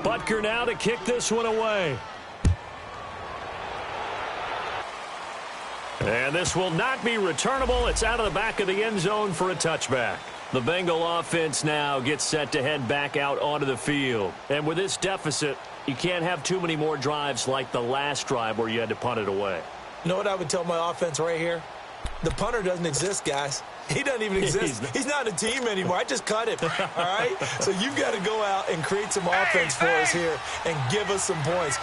Butker now to kick this one away. And this will not be returnable. It's out of the back of the end zone for a touchback. The Bengal offense now gets set to head back out onto the field. And with this deficit, you can't have too many more drives like the last drive where you had to punt it away. You know what I would tell my offense right here? The punter doesn't exist, guys. He doesn't even exist. He's not a team anymore. I just cut him, all right? So you've got to go out and create some offense for us here and give us some points.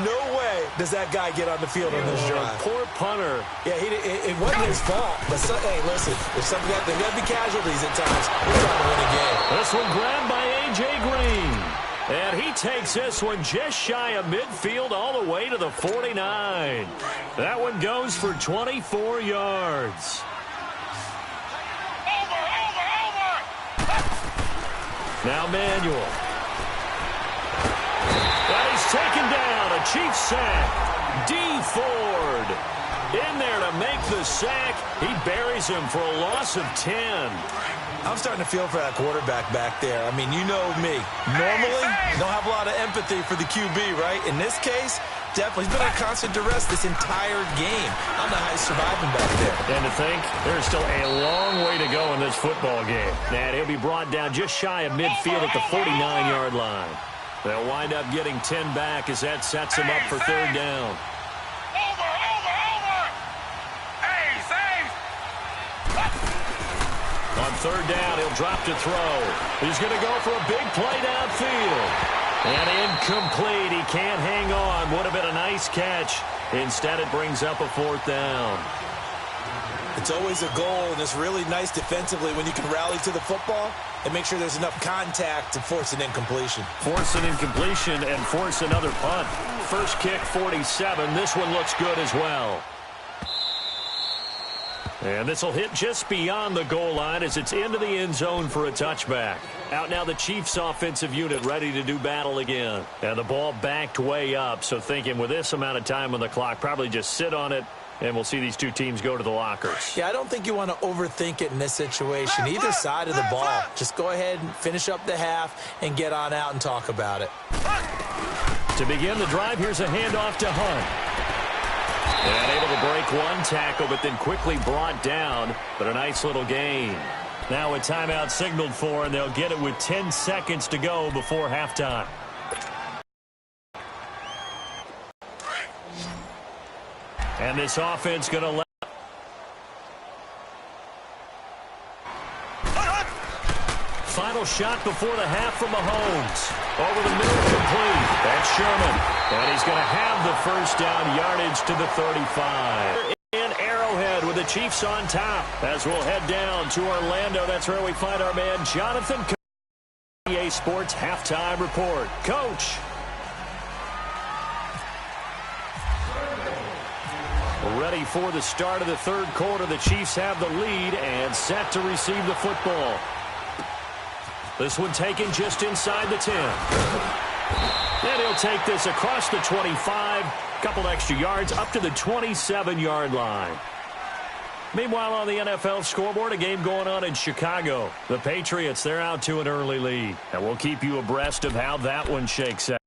No way does that guy get on the field on this drive. Poor punter. Yeah, it wasn't his fault. But, hey, listen, there's got to be casualties at times. We're trying to win a game. This one grabbed by A.J. Green. And he takes this one just shy of midfield all the way to the 49. That one goes for 24 yards. Now Manuel. And he's taken down. A Chiefs sack. D. Ford in there to make the sack. He buries him for a loss of 10. I'm starting to feel for that quarterback back there. I mean, you know me. Normally, don't have a lot of empathy for the QB, right? In this case, definitely. He's been on constant duress this entire game. I don't know how he's surviving back there. And to think, there's still a long way to go in this football game. And he'll be brought down just shy of midfield at the 49-yard line. They'll wind up getting 10 back as that sets him up for third down. On third down, he'll drop to throw. He's going to go for a big play downfield. And incomplete. He can't hang on. Would have been a nice catch. Instead, it brings up a fourth down. It's always a goal, and it's really nice defensively when you can rally to the football and make sure there's enough contact to force an incompletion. Force an incompletion and force another punt. First kick, 47. This one looks good as well. And this will hit just beyond the goal line as it's into the end zone for a touchback. Out now the Chiefs offensive unit ready to do battle again. And the ball backed way up, so thinking with this amount of time on the clock, probably just sit on it, and we'll see these two teams go to the lockers. Yeah, I don't think you want to overthink it in this situation. Either side of the ball. Just go ahead and finish up the half and get on out and talk about it. To begin the drive, here's a handoff to Hunt. And able to break one tackle, but then quickly brought down. But a nice little gain. Now a timeout signaled for, and they'll get it with 10 seconds to go before halftime. And this offense going to let. Final shot before the half from Mahomes. Over the middle, complete. That's Sherman. And he's going to have the first down, yardage to the 35. In Arrowhead with the Chiefs on top. As we'll head down to Orlando, that's where we find our man Jonathan EA Sports Halftime Report. Coach. Ready for the start of the third quarter. The Chiefs have the lead and set to receive the football. This one taken just inside the 10. And he'll take this across the 25. Couple extra yards up to the 27-yard line. Meanwhile, on the NFL scoreboard, a game going on in Chicago. The Patriots, they're out to an early lead. And we'll keep you abreast of how that one shakes out.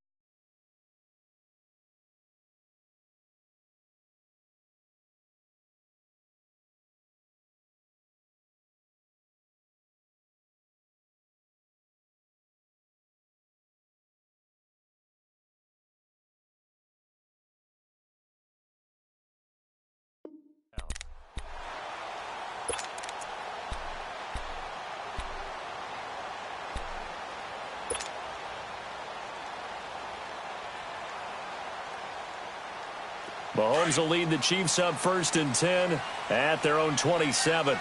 Mahomes will lead the Chiefs up 1st and 10 at their own 27.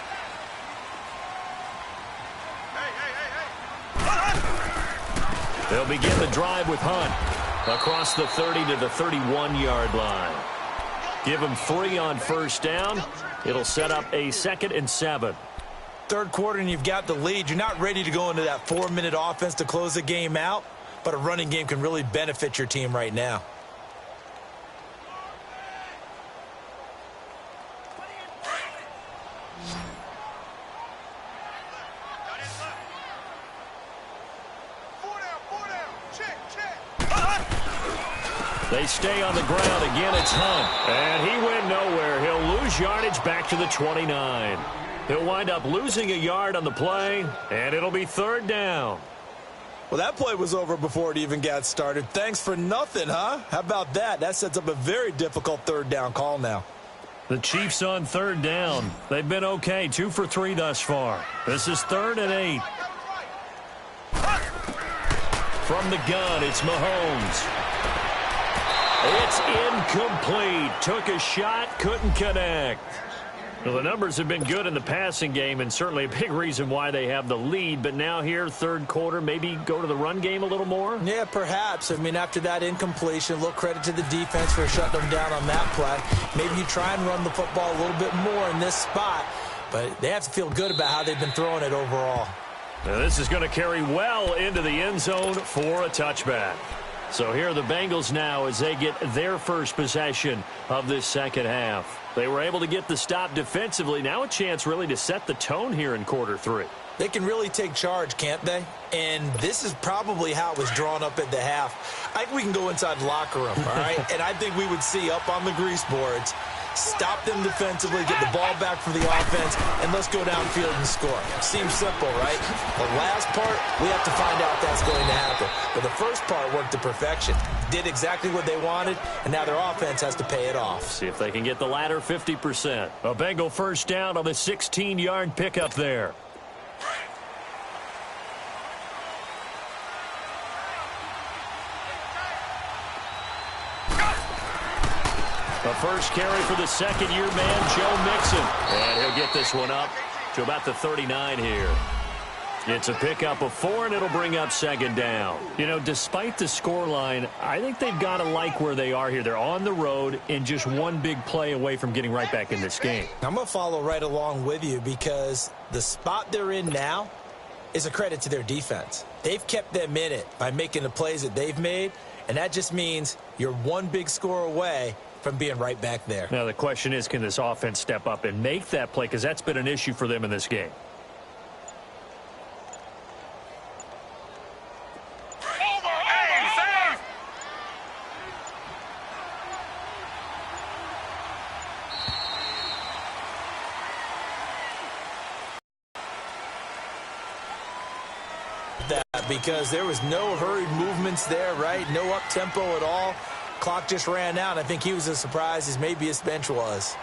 They'll begin the drive with Hunt across the 30 to the 31-yard line. Give him 3 on first down. It'll set up a 2nd and 7. Third quarter and you've got the lead. You're not ready to go into that 4-minute offense to close the game out, but a running game can really benefit your team right now. They stay on the ground. Again, it's Hunt. And he went nowhere. He'll lose yardage back to the 29. He'll wind up losing a yard on the play, and it'll be third down. Well, that play was over before it even got started. Thanks for nothing, huh? How about that? That sets up a very difficult third down call now. The Chiefs on third down. They've been okay, 2 for 3 thus far. This is 3rd and 8. From the gun, it's Mahomes. It's incomplete. Took a shot, couldn't connect. Well, the numbers have been good in the passing game, and certainly a big reason why they have the lead. But now here, third quarter, maybe go to the run game a little more? Yeah, perhaps. I mean, after that incompletion, a little credit to the defense for shutting them down on that play. Maybe you try and run the football a little bit more in this spot. But they have to feel good about how they've been throwing it overall. Now, this is going to carry well into the end zone for a touchback. So here are the Bengals now as they get their first possession of this second half. They were able to get the stop defensively. Now a chance really to set the tone here in quarter 3. They can really take charge, can't they? And this is probably how it was drawn up at the half. I think we can go inside the locker room, all right? And I think we would see up on the grease boards, stop them defensively, get the ball back for the offense, and let's go downfield and score. Seems simple, right? The last part, we have to find out if that's going to happen. But the first part worked to perfection. Did exactly what they wanted, and now their offense has to pay it off. See if they can get the latter 50%. A Bengal first down on the 16-yard pickup there. The first carry for the second-year man, Joe Mixon. And he'll get this one up to about the 39 here. It's a pickup of 4, and it'll bring up second down. You know, despite the scoreline, I think they've got to like where they are here. They're on the road and just one big play away from getting right back in this game. I'm going to follow right along with you because the spot they're in now is a credit to their defense. They've kept them in it by making the plays that they've made, and that just means you're one big score away from being right back there. Now, the question is, can this offense step up and make that play? Because that's been an issue for them in this game. That because there was no hurried movements there, right? No up-tempo at all. Clock just ran out. I think he was as surprised as maybe his bench was.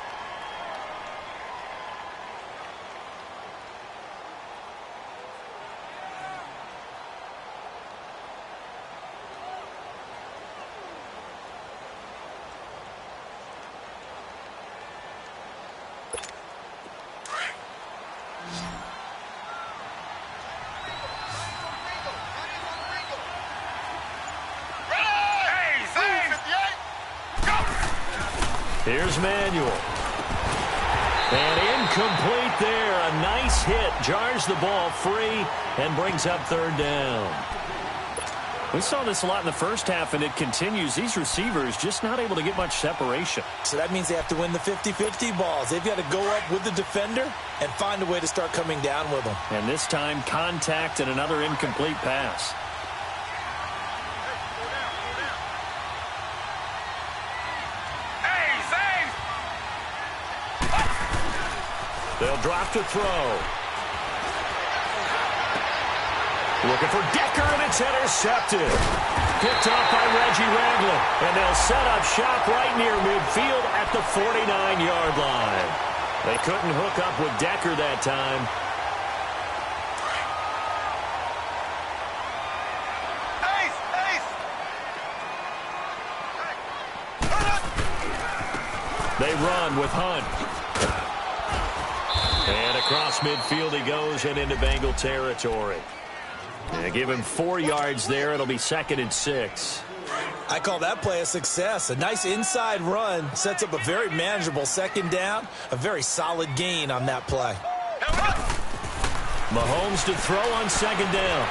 Here's Manuel. And incomplete there. A nice hit. Jars the ball free and brings up third down. We saw this a lot in the first half, and it continues. These receivers just not able to get much separation. So that means they have to win the 50-50 balls. They've got to go up with the defender and find a way to start coming down with them. And this time, contact and another incomplete pass. They'll drop to throw. Looking for Decker, and it's intercepted. Picked off by Reggie Ragland. And they'll set up shop right near midfield at the 49-yard line. They couldn't hook up with Decker that time. They run with Hunt. And across midfield he goes and into Bengal territory. They give him 4 yards there. It'll be 2nd and 6. I call that play a success. A nice inside run sets up a very manageable second down. A very solid gain on that play. Mahomes to throw on second down.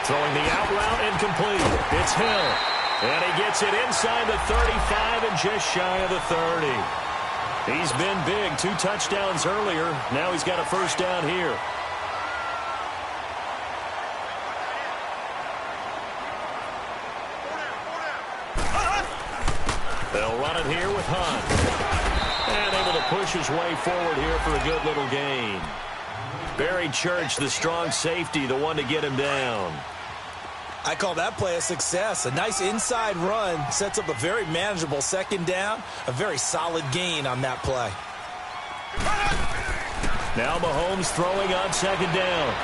Throwing the out route incomplete. It's Hill. And he gets it inside the 35 and just shy of the 30. He's been big. 2 touchdowns earlier. Now he's got a first down here. punt here with Hunt. And able to push his way forward here for a good little gain. Barry Church, the strong safety, the one to get him down. I call that play a success. A nice inside run sets up a very manageable second down. A very solid gain on that play. Now Mahomes throwing on second down.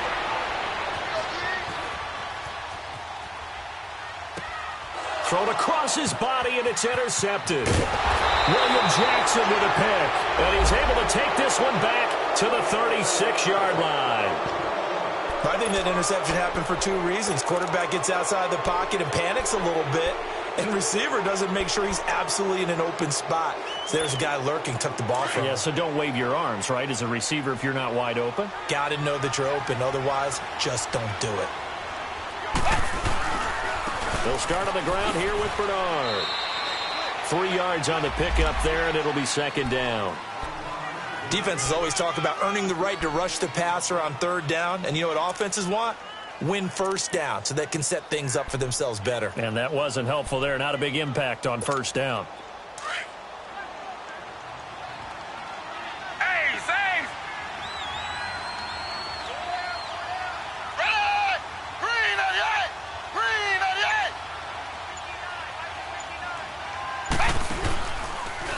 Thrown across his body, and it's intercepted. William Jackson with a pick, and he's able to take this one back to the 36-yard line. I think that interception happened for two reasons. Quarterback gets outside the pocket and panics a little bit, and receiver doesn't make sure he's absolutely in an open spot. So there's a guy lurking, took the ball from him. Yeah, so don't wave your arms, right, as a receiver if you're not wide open? Got to know that you're open. Otherwise, just don't do it. They'll start on the ground here with Bernard. 3 yards on the pickup there, and it'll be second down. Defenses always talk about earning the right to rush the passer on third down. And you know what offenses want? Win first down so they can set things up for themselves better. And that wasn't helpful there. Not a big impact on first down.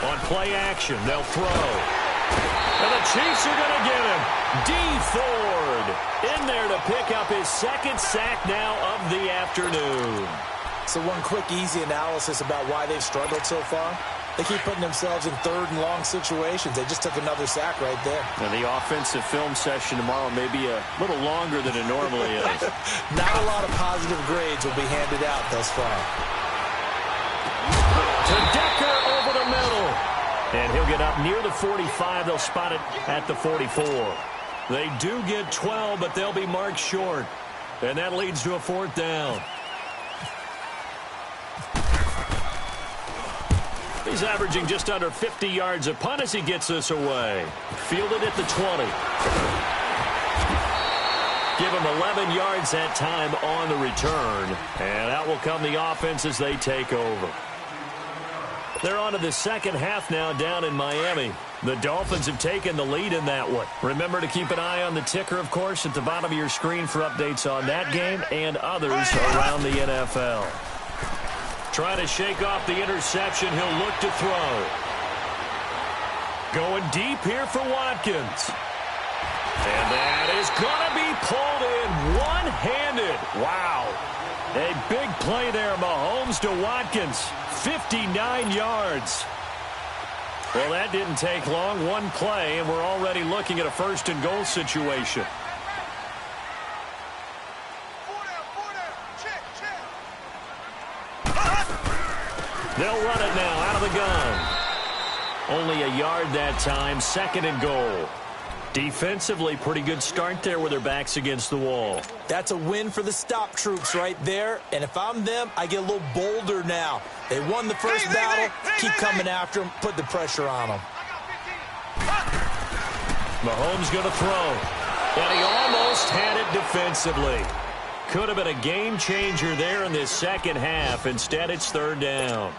On play action, they'll throw. And the Chiefs are going to get him. Dee Ford in there to pick up his second sack now of the afternoon. So one quick, easy analysis about why they've struggled so far. They keep putting themselves in third and long situations. They just took another sack right there. Now the offensive film session tomorrow may be a little longer than it normally is. Not a lot of positive grades will be handed out thus far. To Decker over the middle. And he'll get up near the 45. They'll spot it at the 44. They do get 12, but they'll be marked short. And that leads to a fourth down. He's averaging just under 50 yards a punt as he gets this away. Fielded at the 20. Give him 11 yards that time on the return. And out will come the offense as they take over. They're on to the second half now down in Miami. The Dolphins have taken the lead in that one. Remember to keep an eye on the ticker, of course, at the bottom of your screen for updates on that game and others around the NFL. Trying to shake off the interception. He'll look to throw. Going deep here for Watkins. And that is going to be pulled in one-handed. Wow. A big play there, Mahomes to Watkins. 59 yards. Well, that didn't take long. One play, and we're already looking at a first-and-goal situation. They'll run it now out of the gun. Only a yard that time, second and goal. Defensively, pretty good start there with their backs against the wall. That's a win for the stop troops right there. And if I'm them, I get a little bolder now. They won the first battle. Keep coming after them. Put the pressure on them. Mahomes going to throw. And he almost had it defensively. Could have been a game changer there in this second half. Instead, it's third down.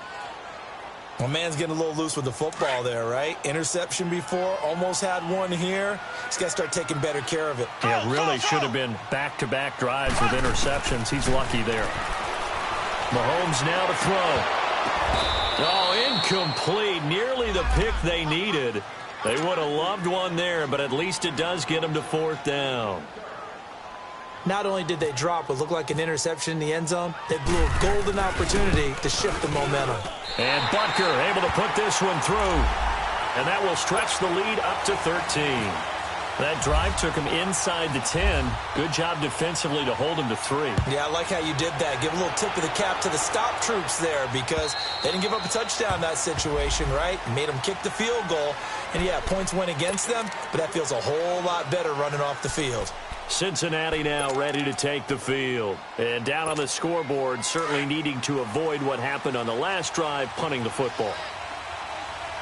Well, man's getting a little loose with the football there, right? Interception before, almost had one here. He's got to start taking better care of it. Yeah, really should have been back-to-back drives with interceptions. He's lucky there. Mahomes now to throw. Oh, incomplete. Nearly the pick they needed. They would have loved one there, but at least it does get them to fourth down. Not only did they drop what looked like an interception in the end zone, they blew a golden opportunity to shift the momentum. And Butker able to put this one through. And that will stretch the lead up to 13. That drive took him inside the 10. Good job defensively to hold him to 3. Yeah, I like how you did that. Give a little tip of the cap to the stop troops there because they didn't give up a touchdown in that situation, right? Made them kick the field goal. And, yeah, points went against them, but that feels a whole lot better running off the field. Cincinnati now ready to take the field. And down on the scoreboard, certainly needing to avoid what happened on the last drive, punting the football.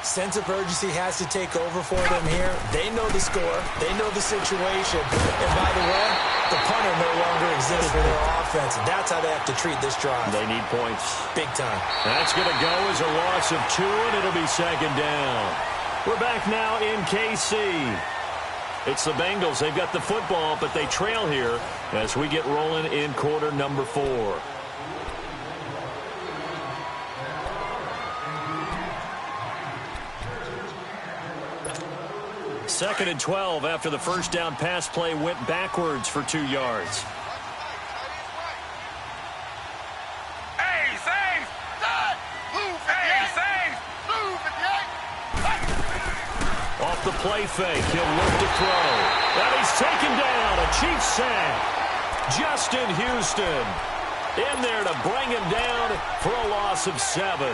Sense of urgency has to take over for them here. They know the score. They know the situation. And by the way, the punter no longer exists for their offense. And that's how they have to treat this drive. They need points. Big time. That's going to go as a loss of 2, and it'll be second down. We're back now in KC. It's the Bengals. They've got the football, but they trail here as we get rolling in quarter number 4. Second and 12 after the first down pass play went backwards for 2 yards. Off the play fake, he'll look to throw. And he's taken down, a Chiefs sack. Justin Houston in there to bring him down for a loss of 7.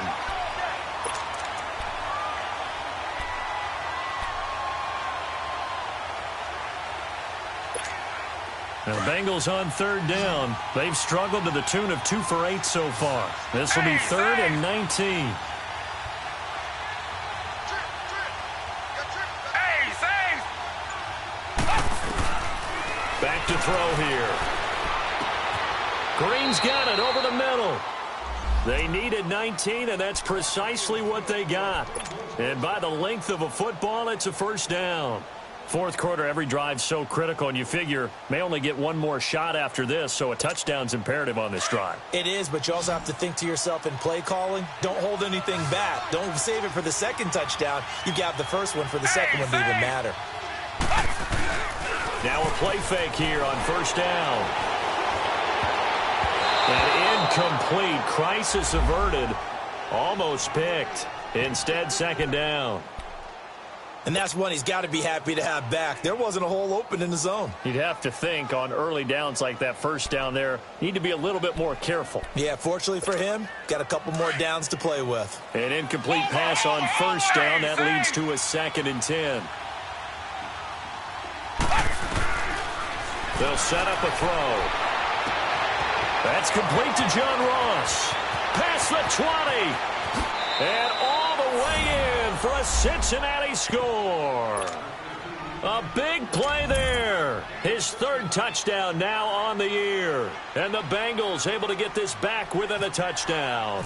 Now, Bengals on third down. They've struggled to the tune of 2 for 8 so far. This will be 3rd and 19. Back to throw here. Green's got it over the middle. They needed 19, and that's precisely what they got. And by the length of a football, it's a first down. Fourth quarter, every drive's so critical, and you figure may only get one more shot after this, so a touchdown's imperative on this drive. It is, but you also have to think to yourself in play calling, don't hold anything back. Don't save it for the second touchdown. You got the first one for the second one to even matter. Now a play fake here on first down. An incomplete, crisis averted, almost picked. Instead, second down. And that's one he's got to be happy to have back. There wasn't a hole open in the zone. You'd have to think on early downs like that first down there, need to be a little bit more careful. Yeah, fortunately for him, got a couple more downs to play with. An incomplete pass on first down. That leads to a 2nd and 10. They'll set up a throw. That's complete to John Ross. Past the 20. And all the way in for a Cincinnati score. A big play there. His 3rd touchdown now on the year. And the Bengals able to get this back within a touchdown.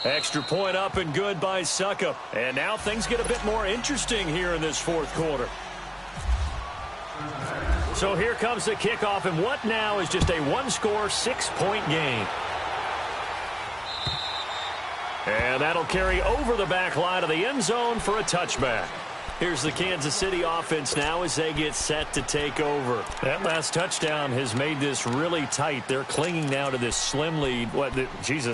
Extra point up and good by Suckup. And now things get a bit more interesting here in this fourth quarter. So here comes the kickoff, and what now is just a 1-score, 6-point game. And that'll carry over the back line of the end zone for a touchback. Here's the Kansas City offense now as they get set to take over. That last touchdown has made this really tight. They're clinging now to this slim lead.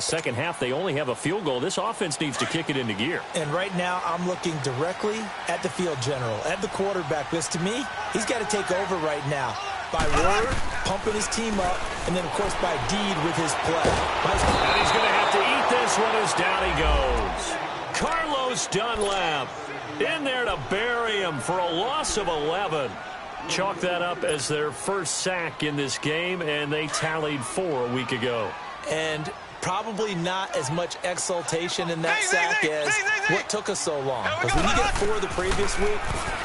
Second half, they only have a field goal. This offense needs to kick it into gear. And right now, I'm looking directly at the field general, at the quarterback. Because to me, he's got to take over right now. By word, pumping his team up, and then, of course, by deed with his play. And he's going to have to eat this one as down he goes. Carlos Dunlap in there to bury him for a loss of 11. Chalk that up as their first sack in this game, and they tallied 4 a week ago. And probably not as much exultation in that sack as what took us so long. Because when you get 4 the previous week,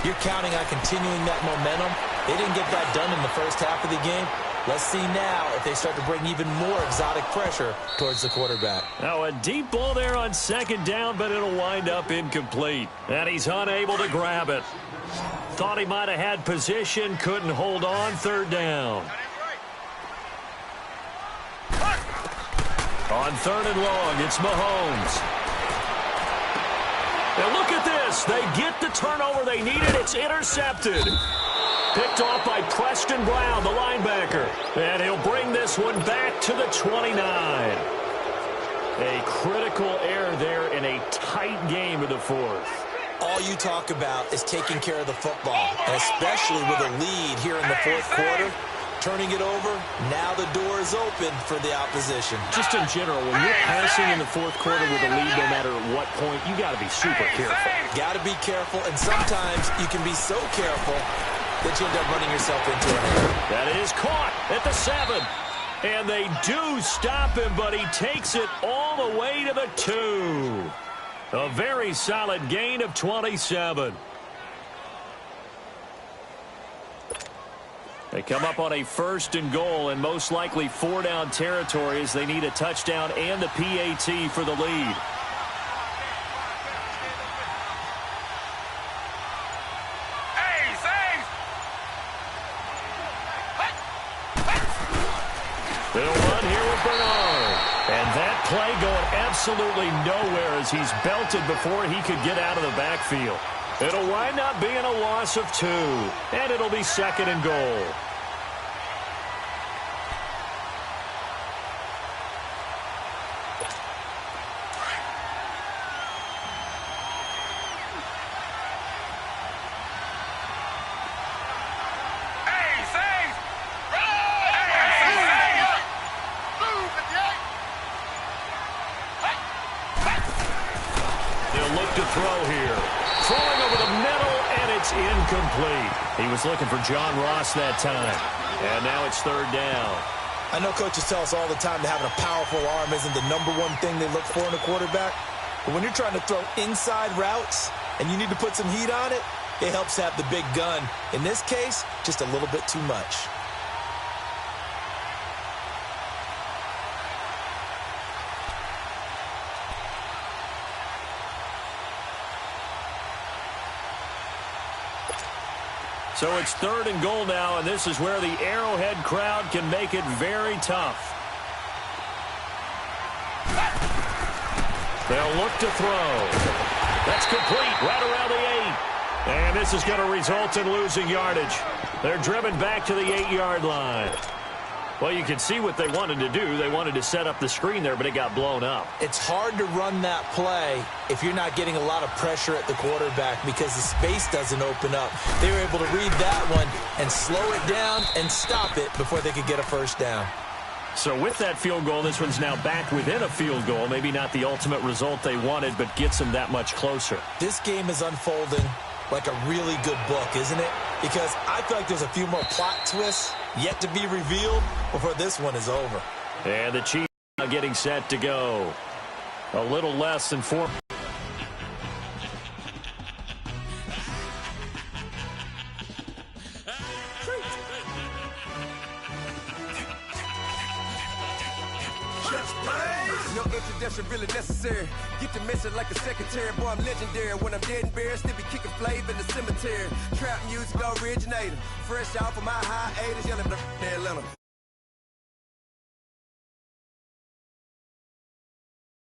you're counting on continuing that momentum. They didn't get that done in the first half of the game. Let's see now if they start to bring even more exotic pressure towards the quarterback. Now a deep ball there on second down, but it'll wind up incomplete. And he's unable to grab it. Thought he might have had position, couldn't hold on, third down. On 3rd and long, it's Mahomes. Now look at this. They get the turnover they needed. It's intercepted. Picked off by Preston Brown, the linebacker. And he'll bring this one back to the 29. A critical error there in a tight game of the fourth. All you talk about is taking care of the football, and especially with a lead here in the fourth quarter. Turning it over, now the door is open for the opposition. Just in general, when you're passing in the fourth quarter with a lead, no matter at what point, you got to be super careful. Got to be careful, and sometimes you can be so careful that you end up running yourself into an error. That is caught at the 7. And they do stop him, but he takes it all the way to the 2. A very solid gain of 27. They come up on a 1st and goal, and most likely 4-down territory as they need a touchdown and a PAT for the lead. They'll run here with Bernard. And that play going absolutely nowhere as he's belted before he could get out of the backfield. It'll wind up being a loss of 2, and it'll be 2nd and goal. To throw here. Throwing over the middle, and it's incomplete. He was looking for John Ross that time. And now it's 3rd down. I know coaches tell us all the time that having a powerful arm isn't the #1 thing they look for in a quarterback. But when you're trying to throw inside routes and you need to put some heat on it, it helps have the big gun. In this case, just a little bit too much. So it's 3rd and goal now, and this is where the Arrowhead crowd can make it very tough. They'll look to throw. That's complete right around the 8. And this is going to result in losing yardage. They're driven back to the 8-yard line. Well, you can see what they wanted to do. They wanted to set up the screen there, but it got blown up. It's hard to run that play if you're not getting a lot of pressure at the quarterback because the space doesn't open up. They were able to read that one and slow it down and stop it before they could get a 1st down. So with that field goal, this one's now back within a field goal. Maybe not the ultimate result they wanted, but gets them that much closer. This game is unfolding like a really good book, isn't it? Because I feel like there's a few more plot twists yet to be revealed before this one is over. And the Chiefs are getting set to go. A little less than 4. No introduction really necessary. Get the message like a secretary. Boy, I'm legendary. When I'm dead and buried, still be kicking flavor in the cemetery. Trap music originator. Fresh off of my hiatus, yelling the Atlanta.